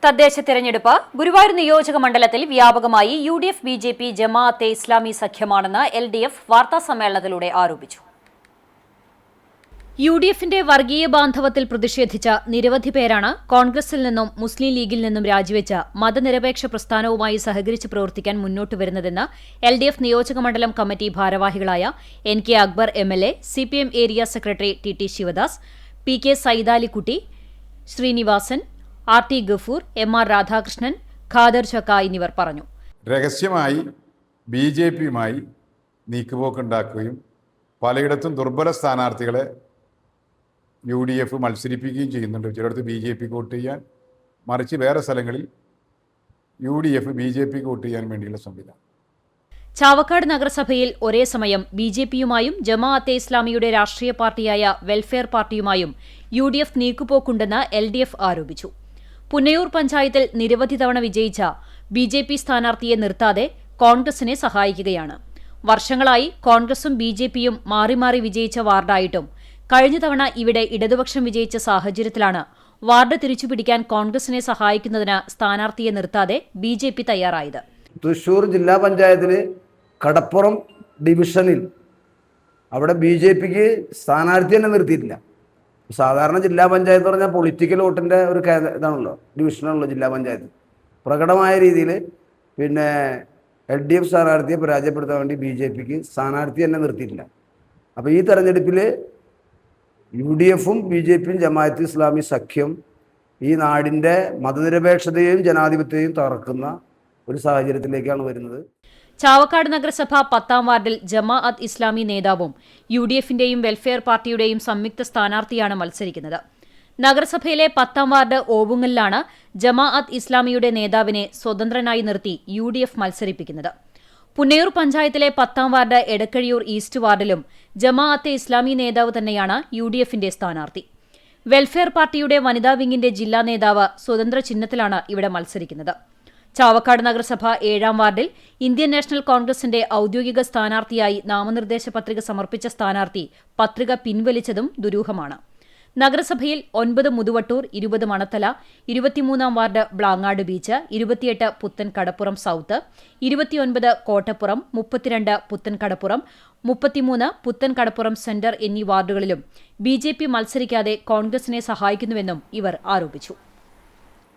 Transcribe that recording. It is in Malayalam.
തദ്ദേശ തെരഞ്ഞെടുപ്പ് ഗുരുവായൂർ നിയോജക മണ്ഡലത്തിൽ വ്യാപകമായി യുഡിഎഫ് ബിജെപി ജമാഅത്തെ ഇസ്ലാമി സഖ്യമാണെന്ന് എൽഡിഎഫ് വാർത്താസമ്മേളനത്തിലൂടെ ആരോപിച്ചു. യുഡിഎഫിന്റെ വർഗീയ ബാന്ധവത്തിൽ പ്രതിഷേധിച്ച നിരവധി പേരാണ് കോൺഗ്രസിൽ നിന്നും മുസ്ലിം ലീഗിൽ നിന്നും രാജിവെച്ച മതനിരപേക്ഷ പ്രസ്ഥാനവുമായി സഹകരിച്ച് പ്രവർത്തിക്കാൻ മുന്നോട്ട് വരുന്നതെന്ന് എൽഡിഎഫ് നിയോജകമണ്ഡലം കമ്മിറ്റി ഭാരവാഹികളായ N K Akbar MLA, CPM area secretary T Sivadas, P K Saidalikutty, Srinivasan, R T Gafoor, M R Radhakrishnan, Khader Chakka എന്നിവർ പറഞ്ഞു. രഹസ്യമായി ബിജെപിയുമായി നീക്കുപോക്കുണ്ടാക്കുകയും പലയിടത്തും ദുർബല സ്ഥാനാർത്ഥികളെ യുഡിഎഫ് മത്സരിപ്പിക്കുകയും ചെയ്യുന്നുണ്ട്. ചിലയിടത്ത് ബിജെപിക്ക് വോട്ട് ചെയ്യാൻ, മറിച്ച് വേറെ സ്ഥലങ്ങളിൽ യുഡിഎഫ് ബിജെപിക്ക് വോട്ട് ചെയ്യാൻ വേണ്ടിയുള്ള സംവിധാനം. ചാവക്കാട് നഗരസഭയിൽ ഒരേ സമയം ബിജെപിയുമായും ജമാഅത്തെ ഇസ്ലാമിയുടെ രാഷ്ട്രീയ പാർട്ടിയായ വെൽഫെയർ പാർട്ടിയുമായും യുഡിഎഫ് നീക്കുപോക്കുണ്ടെന്ന് എൽഡിഎഫ് ആരോപിച്ചു. പുന്നയൂർ പഞ്ചായത്തിൽ നിരവധി തവണ വിജയിച്ച ബിജെപി സ്ഥാനാർത്ഥിയെ നിർത്താതെ കോൺഗ്രസിനെ സഹായിക്കുകയാണ്. വർഷങ്ങളായി കോൺഗ്രസും ബിജെപിയും മാറി മാറി വിജയിച്ച വാർഡായിട്ടും കഴിഞ്ഞ തവണ ഇവിടെ ഇടതുപക്ഷം വിജയിച്ച സാഹചര്യത്തിലാണ് വാർഡ് തിരിച്ചുപിടിക്കാൻ കോൺഗ്രസിനെ സഹായിക്കുന്നതിന് സ്ഥാനാർത്ഥിയെ നിർത്താതെ ബിജെപി തയ്യാറായത്. തൃശൂർ ജില്ലാ പഞ്ചായത്തിൽ കടപ്പുറം ഡിവിഷനിൽ അവിടെ ബിജെപിക്ക് സ്ഥാനാർത്ഥി തന്നെ നിർത്തിയിട്ടില്ല. സാധാരണ ജില്ലാ പഞ്ചായത്ത് പറഞ്ഞാൽ പൊളിറ്റിക്കൽ വോട്ടിൻ്റെ ഒരു ഇതാണല്ലോ, ഡിവിഷനാണല്ലോ ജില്ലാ പഞ്ചായത്ത്. പ്രകടമായ രീതിയിൽ LDF സ്ഥാനാർത്ഥിയെ പരാജയപ്പെടുത്താൻ വേണ്ടി ബിജെപിക്ക് സ്ഥാനാർത്ഥി തന്നെ നിർത്തിയിട്ടില്ല. അപ്പോൾ ഈ തെരഞ്ഞെടുപ്പിൽ യുഡിഎഫും ബിജെപിയും ജമാഅത്തെ ഇസ്ലാമി സഖ്യം ഈ നാടിൻ്റെ മതനിരപേക്ഷതയെയും ജനാധിപത്യത്തെയും തകർക്കുന്ന ഒരു സാഹചര്യത്തിലേക്കാണ് വരുന്നത്. ചാവക്കാട് നഗരസഭ 10ാം വാർഡിൽ ജമാഅത്ത് ഇസ്ലാമി നേതാവും യുഡിഎഫിന്റെയും വെൽഫെയർ പാർട്ടിയുടെയും സംയുക്ത സ്ഥാനാർത്ഥിയാണ് മത്സരിക്കുന്നത്. നഗരസഭയിലെ 10ാം വാർഡ് ഓവുങ്ങലിലാണ് ജമാഅത്ത് ഇസ്ലാമിയുടെ നേതാവിനെ സ്വതന്ത്രനായി നിർത്തി യുഡിഎഫ് മത്സരിപ്പിക്കുന്നത്. പുന്നയൂർ പഞ്ചായത്തിലെ 10ാം വാർഡ് എടക്കഴിയൂർ ഈസ്റ്റ് വാർഡിലും ജമാഅത്തെ ഇസ്ലാമി നേതാവ് തന്നെയാണ് യുഡിഎഫിന്റെ സ്ഥാനാർത്ഥി. വെൽഫെയർ പാർട്ടിയുടെ വനിതാ വിംഗിന്റെ ജില്ലാ നേതാവ് സ്വതന്ത്ര ചിഹ്നത്തിലാണ് ഇവിടെ മത്സരിക്കുന്നത്. ചാവക്കാട് നഗരസഭ 7ാം വാർഡിൽ ഇന്ത്യൻ നാഷണൽ കോൺഗ്രസിന്റെ ഔദ്യോഗിക സ്ഥാനാർത്ഥിയായി നാമനിർദ്ദേശ പത്രിക സമർപ്പിച്ച സ്ഥാനാർത്ഥി പത്രിക പിൻവലിച്ചതും ദുരൂഹമാണ്. നഗരസഭയിൽ 9 മുതുവട്ടൂർ, 20 മണത്തല, 23ാം വാർഡ് ബ്ലാങ്ങാട് ബീച്ച്, 28 പുത്തൻ കടപ്പുറം സൌത്ത്, 29 കോട്ടപ്പുറം, 32 പുത്തൻ കടപ്പുറം, 33 പുത്തൻ കടപ്പുറം സെന്റർ എന്നീ വാർഡുകളിലും ബിജെപി മത്സരിക്കാതെ കോൺഗ്രസിനെ സഹായിക്കുന്നുവെന്നും ഇവർ ആരോപിച്ചു.